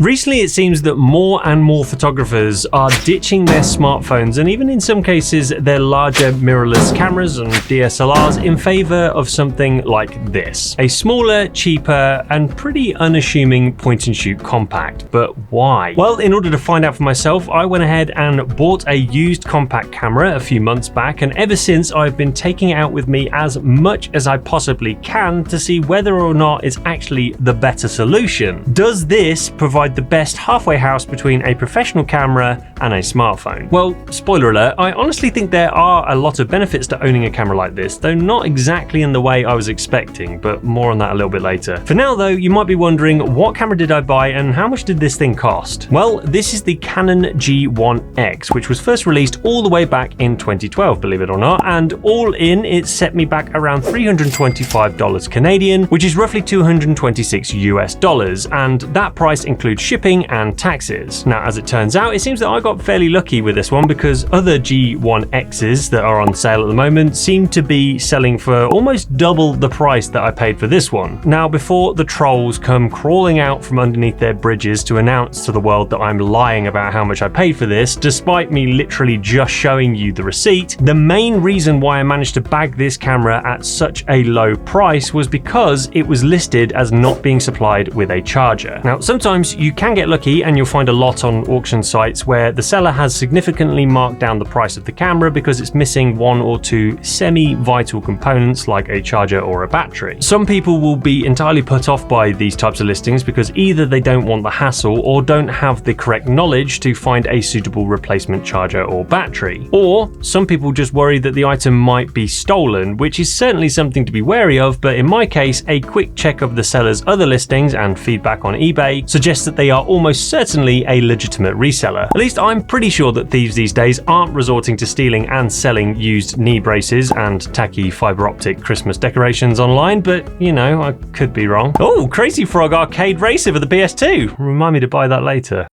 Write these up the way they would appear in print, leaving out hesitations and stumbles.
Recently, it seems that more and more photographers are ditching their smartphones and even in some cases their larger mirrorless cameras and DSLRs in favor of something like this. A smaller, cheaper, and pretty unassuming point-and-shoot compact. But why? Well, in order to find out for myself, I went ahead and bought a used compact camera a few months back, and ever since I've been taking it out with me as much as I possibly can to see whether or not it's actually the better solution. Does this provide the best halfway house between a professional camera and a smartphone? Well, spoiler alert, I honestly think there are a lot of benefits to owning a camera like this, though not exactly in the way I was expecting, but more on that a little bit later. For now though, you might be wondering, what camera did I buy and how much did this thing cost? Well, this is the Canon G1X, which was first released all the way back in 2012, believe it or not, and all in, it set me back around $325 Canadian, which is roughly $226 US, and that price includes shipping and taxes. Now, as it turns out, it seems that I got fairly lucky with this one because other G1Xs that are on sale at the moment seem to be selling for almost double the price that I paid for this one. Now, before the trolls come crawling out from underneath their bridges to announce to the world that I'm lying about how much I paid for this, despite me literally just showing you the receipt, the main reason why I managed to bag this camera at such a low price was because it was listed as not being supplied with a charger. Now, sometimes you can get lucky and you'll find a lot on auction sites where the seller has significantly marked down the price of the camera because it's missing one or two semi-vital components like a charger or a battery. Some people will be entirely put off by these types of listings because either they don't want the hassle or don't have the correct knowledge to find a suitable replacement charger or battery. Or some people just worry that the item might be stolen, which is certainly something to be wary of, but in my case, a quick check of the seller's other listings and feedback on eBay suggests that they are almost certainly a legitimate reseller. At least I'm pretty sure that thieves these days aren't resorting to stealing and selling used knee braces and tacky fiber optic Christmas decorations online, but you know, I could be wrong. Oh, Crazy Frog Arcade Racer for the PS2. Remind me to buy that later.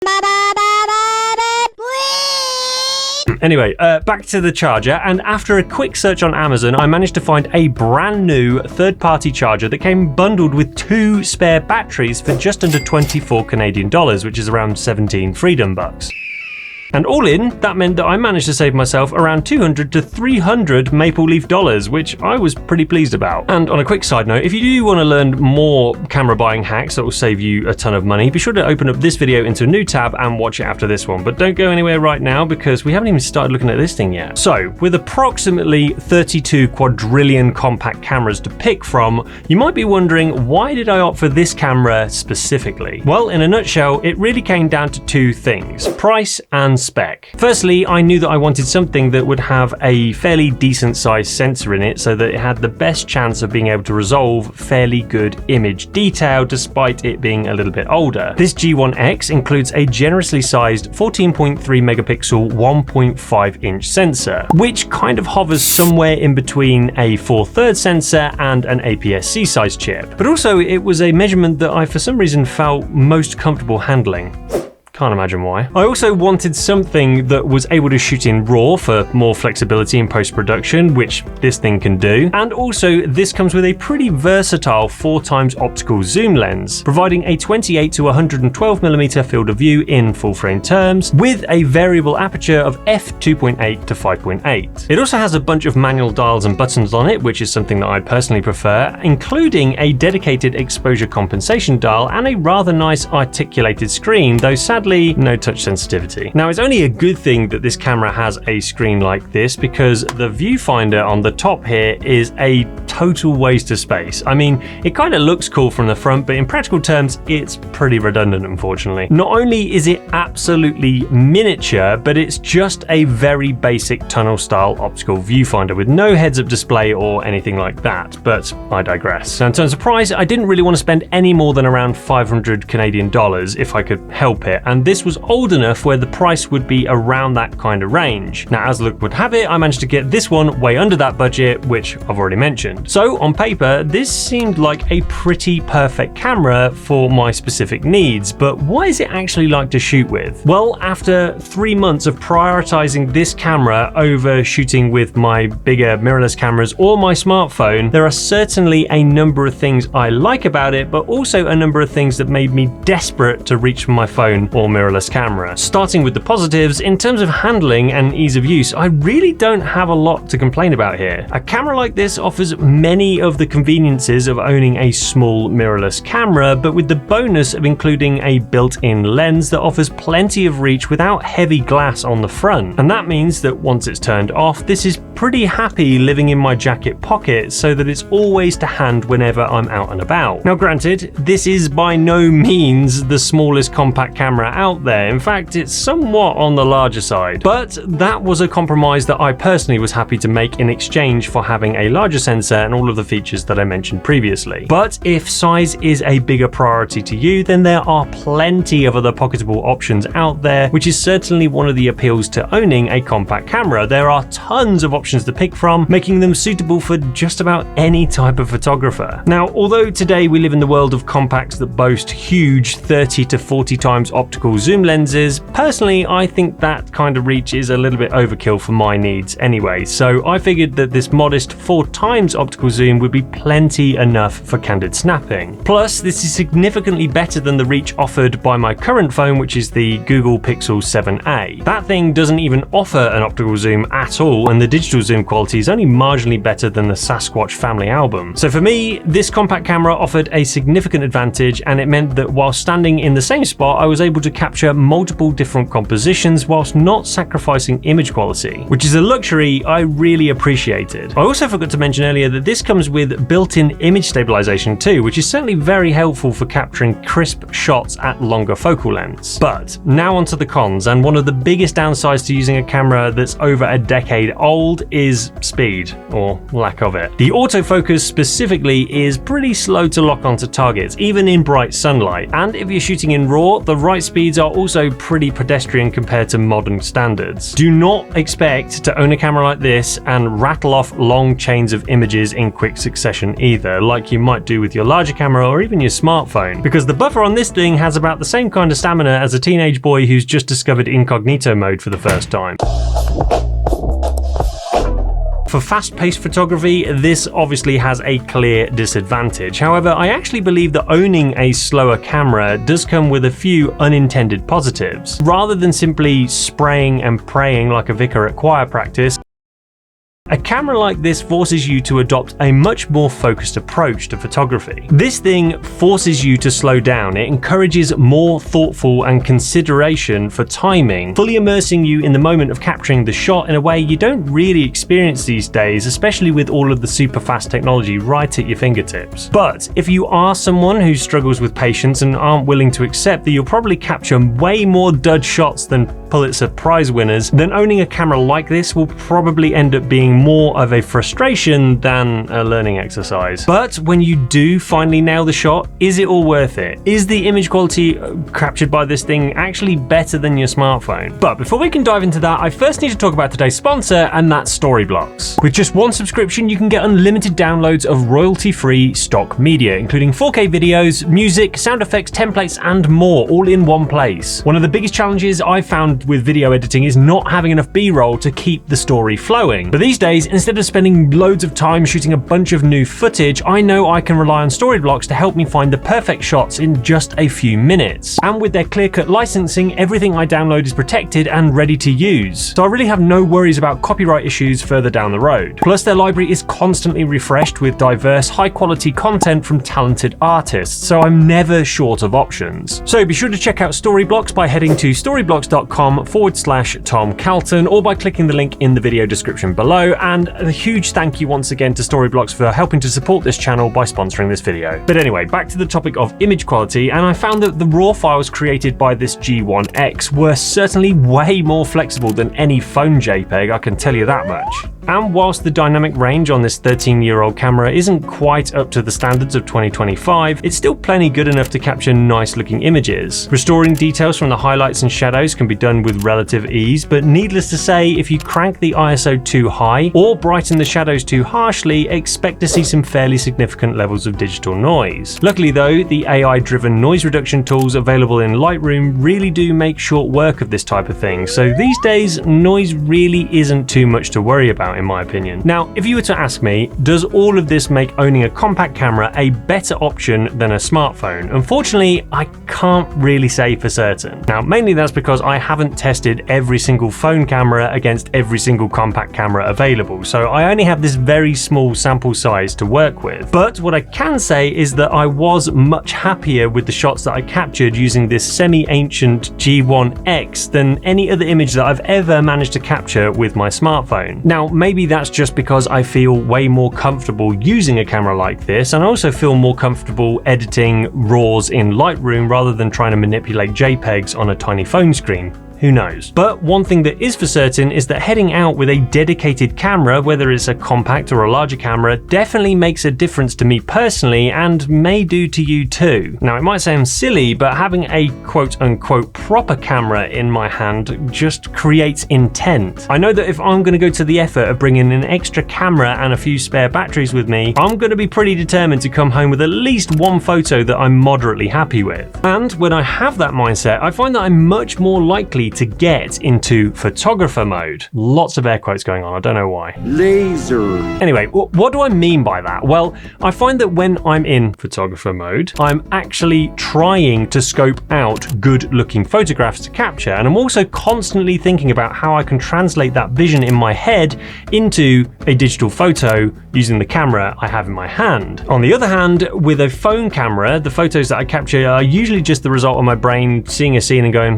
Anyway, back to the charger, and after a quick search on Amazon, I managed to find a brand new third-party charger that came bundled with 2 spare batteries for just under 24 Canadian dollars, which is around 17 freedom bucks. And all in, that meant that I managed to save myself around $200 to $300 Maple Leaf dollars, which I was pretty pleased about. And on a quick side note, if you do want to learn more camera buying hacks that will save you a ton of money, be sure to open up this video into a new tab and watch it after this one. But don't go anywhere right now because we haven't even started looking at this thing yet. So, with approximately 32 quadrillion compact cameras to pick from, you might be wondering, why did I opt for this camera specifically? Well, in a nutshell, it really came down to 2 things: price and spec. Firstly, I knew that I wanted something that would have a fairly decent sized sensor in it so that it had the best chance of being able to resolve fairly good image detail despite it being a little bit older. This G1X includes a generously sized 14.3 megapixel 1.5 inch sensor, which kind of hovers somewhere in between a 4/3 sensor and an APS-C size chip. But also it was a measurement that I for some reason felt most comfortable handling. Can't imagine why. I also wanted something that was able to shoot in RAW for more flexibility in post-production, which this thing can do. And also, this comes with a pretty versatile 4x optical zoom lens, providing a 28 to 112mm field of view in full-frame terms, with a variable aperture of f2.8 to 5.8. It also has a bunch of manual dials and buttons on it, which is something that I personally prefer, including a dedicated exposure compensation dial and a rather nice articulated screen, though sadly no touch sensitivity. Now, it's only a good thing that this camera has a screen like this because the viewfinder on the top here is a total waste of space. I mean, it kind of looks cool from the front, but in practical terms, it's pretty redundant, unfortunately. Not only is it absolutely miniature, but it's just a very basic tunnel style optical viewfinder with no heads-up display or anything like that, but I digress. So in terms of price, I didn't really want to spend any more than around 500 Canadian dollars if I could help it, and this was old enough where the price would be around that kind of range. Now, as luck would have it, I managed to get this one way under that budget, which I've already mentioned. So on paper, this seemed like a pretty perfect camera for my specific needs, but what is it actually like to shoot with? Well, after 3 months of prioritizing this camera over shooting with my bigger mirrorless cameras or my smartphone, there are certainly a number of things I like about it, but also a number of things that made me desperate to reach for my phone or mirrorless camera. Starting with the positives, in terms of handling and ease of use, I really don't have a lot to complain about here. A camera like this offers many of the conveniences of owning a small mirrorless camera, but with the bonus of including a built-in lens that offers plenty of reach without heavy glass on the front. And that means that once it's turned off, this is pretty happy living in my jacket pocket so that it's always to hand whenever I'm out and about. Now granted, this is by no means the smallest compact camera out there. In fact, it's somewhat on the larger side. But that was a compromise that I personally was happy to make in exchange for having a larger sensor and all of the features that I mentioned previously. But if size is a bigger priority to you, then there are plenty of other pocketable options out there, which is certainly one of the appeals to owning a compact camera. There are tons of options to pick from, making them suitable for just about any type of photographer. Now, although today we live in the world of compacts that boast huge 30 to 40 times optical zoom lenses, personally I think that kind of reach is a little bit overkill for my needs anyway, so I figured that this modest 4 times optical zoom would be plenty enough for candid snapping. Plus, this is significantly better than the reach offered by my current phone, which is the Google Pixel 7a. That thing doesn't even offer an optical zoom at all, and the digital zoom quality is only marginally better than the Sasquatch family album. So for me, this compact camera offered a significant advantage, and it meant that while standing in the same spot, I was able to capture multiple different compositions whilst not sacrificing image quality, which is a luxury I really appreciated. I also forgot to mention earlier that this comes with built-in image stabilization too, which is certainly very helpful for capturing crisp shots at longer focal lengths. But now onto the cons, and one of the biggest downsides to using a camera that's over a decade old is speed, or lack of it. The autofocus specifically is pretty slow to lock onto targets, even in bright sunlight, and if you're shooting in RAW, the write speeds are also pretty pedestrian compared to modern standards. Do not expect to own a camera like this and rattle off long chains of images in quick succession either, like you might do with your larger camera or even your smartphone, because the buffer on this thing has about the same kind of stamina as a teenage boy who's just discovered incognito mode for the first time. For fast-paced photography, this obviously has a clear disadvantage. However, I actually believe that owning a slower camera does come with a few unintended positives. Rather than simply spraying and praying like a vicar at choir practice, a camera like this forces you to adopt a much more focused approach to photography. This thing forces you to slow down. It encourages more thoughtful and consideration for timing, fully immersing you in the moment of capturing the shot in a way you don't really experience these days, especially with all of the super fast technology right at your fingertips. But if you are someone who struggles with patience and aren't willing to accept that you'll probably capture way more dud shots than Pulitzer Prize winners, then owning a camera like this will probably end up being more of a frustration than a learning exercise. But when you do finally nail the shot, is it all worth it? Is the image quality captured by this thing actually better than your smartphone? But before we can dive into that, I first need to talk about today's sponsor, and that's Storyblocks. With just one subscription, you can get unlimited downloads of royalty-free stock media, including 4K videos, music, sound effects, templates, and more, all in one place. One of the biggest challenges I've found with video editing is not having enough B-roll to keep the story flowing. But these days, instead of spending loads of time shooting a bunch of new footage, I know I can rely on Storyblocks to help me find the perfect shots in just a few minutes. And with their clear-cut licensing, everything I download is protected and ready to use. So I really have no worries about copyright issues further down the road. Plus, their library is constantly refreshed with diverse, high-quality content from talented artists, so I'm never short of options. So be sure to check out Storyblocks by heading to storyblocks.com storyblocks.com/Tom Calton, or by clicking the link in the video description below. And a huge thank you once again to Storyblocks for helping to support this channel by sponsoring this video. But anyway, back to the topic of image quality, and I found that the raw files created by this G1X were certainly way more flexible than any phone JPEG, I can tell you that much. And whilst the dynamic range on this 13-year-old camera isn't quite up to the standards of 2025, it's still plenty good enough to capture nice looking images. Restoring details from the highlights and shadows can be done with relative ease, but needless to say, if you crank the ISO too high or brighten the shadows too harshly, expect to see some fairly significant levels of digital noise. Luckily though, the AI-driven noise reduction tools available in Lightroom really do make short work of this type of thing, so these days noise really isn't too much to worry about in my opinion. Now, if you were to ask me, does all of this make owning a compact camera a better option than a smartphone? Unfortunately, I can't really say for certain. Now, mainly that's because I haven't tested every single phone camera against every single compact camera available, so I only have this very small sample size to work with. But what I can say is that I was much happier with the shots that I captured using this semi-ancient G1X than any other image that I've ever managed to capture with my smartphone. Now, maybe that's just because I feel way more comfortable using a camera like this, and I also feel more comfortable editing RAWs in Lightroom rather than trying to manipulate JPEGs on a tiny phone screen. Who knows? But one thing that is for certain is that heading out with a dedicated camera, whether it's a compact or a larger camera, definitely makes a difference to me personally, and may do to you too. Now, it might sound silly, but having a quote-unquote proper camera in my hand just creates intent. I know that if I'm going to go to the effort of bringing an extra camera and a few spare batteries with me, I'm going to be pretty determined to come home with at least one photo that I'm moderately happy with. And when I have that mindset, I find that I'm much more likely to get into photographer mode. Lots of air quotes going on, I don't know why. Laser. Anyway, what do I mean by that? Well, I find that when I'm in photographer mode, I'm actually trying to scope out good looking photographs to capture, and I'm also constantly thinking about how I can translate that vision in my head into a digital photo using the camera I have in my hand. On the other hand, with a phone camera, the photos that I capture are usually just the result of my brain seeing a scene and going,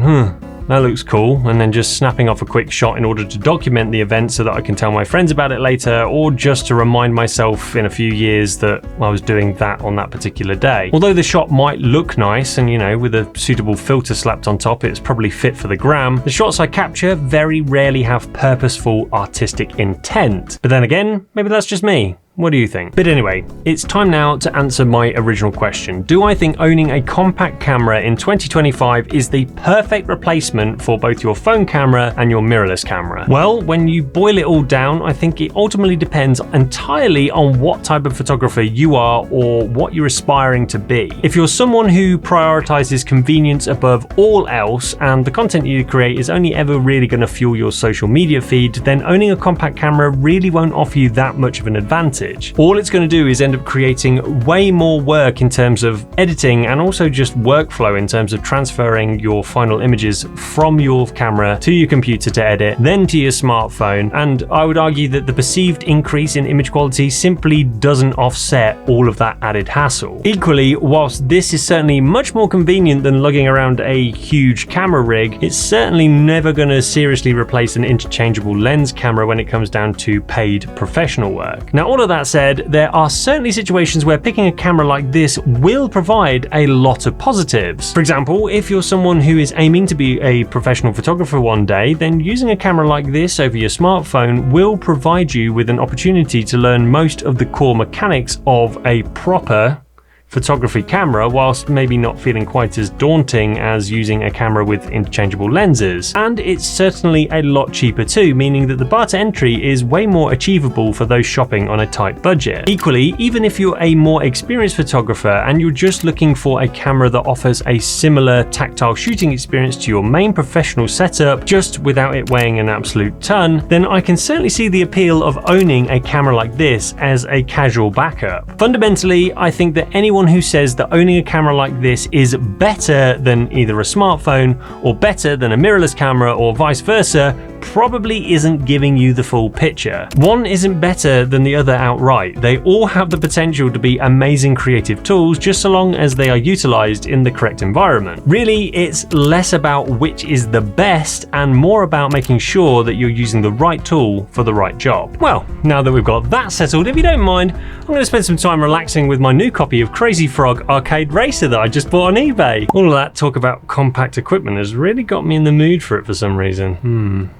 that looks cool, and then just snapping off a quick shot in order to document the event so that I can tell my friends about it later, or just to remind myself in a few years that I was doing that on that particular day. Although the shot might look nice and, you know, with a suitable filter slapped on top, it's probably fit for the gram, the shots I capture very rarely have purposeful artistic intent. But then again, maybe that's just me. What do you think? But anyway, it's time now to answer my original question. Do I think owning a compact camera in 2025 is the perfect replacement for both your phone camera and your mirrorless camera? Well, when you boil it all down, I think it ultimately depends entirely on what type of photographer you are or what you're aspiring to be. If you're someone who prioritizes convenience above all else, and the content you create is only ever really going to fuel your social media feed, then owning a compact camera really won't offer you that much of an advantage. All it's going to do is end up creating way more work in terms of editing, and also just workflow in terms of transferring your final images from your camera to your computer to edit, then to your smartphone. And I would argue that the perceived increase in image quality simply doesn't offset all of that added hassle. Equally, whilst this is certainly much more convenient than lugging around a huge camera rig, it's certainly never going to seriously replace an interchangeable lens camera when it comes down to paid professional work. Now, all of that said, there are certainly situations where picking a camera like this will provide a lot of positives. For example, if you're someone who is aiming to be a professional photographer one day, then using a camera like this over your smartphone will provide you with an opportunity to learn most of the core mechanics of a proper photography camera, whilst maybe not feeling quite as daunting as using a camera with interchangeable lenses. And it's certainly a lot cheaper too, meaning that the bar to entry is way more achievable for those shopping on a tight budget. Equally, even if you're a more experienced photographer and you're just looking for a camera that offers a similar tactile shooting experience to your main professional setup, just without it weighing an absolute ton, then I can certainly see the appeal of owning a camera like this as a casual backup. Fundamentally, I think that anyone who says that owning a camera like this is better than either a smartphone or better than a mirrorless camera or vice versa probably isn't giving you the full picture. One isn't better than the other outright. They all have the potential to be amazing creative tools, just so long as they are utilized in the correct environment. Really, it's less about which is the best and more about making sure that you're using the right tool for the right job. Well, now that we've got that settled, if you don't mind, I'm going to spend some time relaxing with my new copy of Crazy Frog Arcade Racer that I just bought on eBay. All of that talk about compact equipment has really got me in the mood for it for some reason.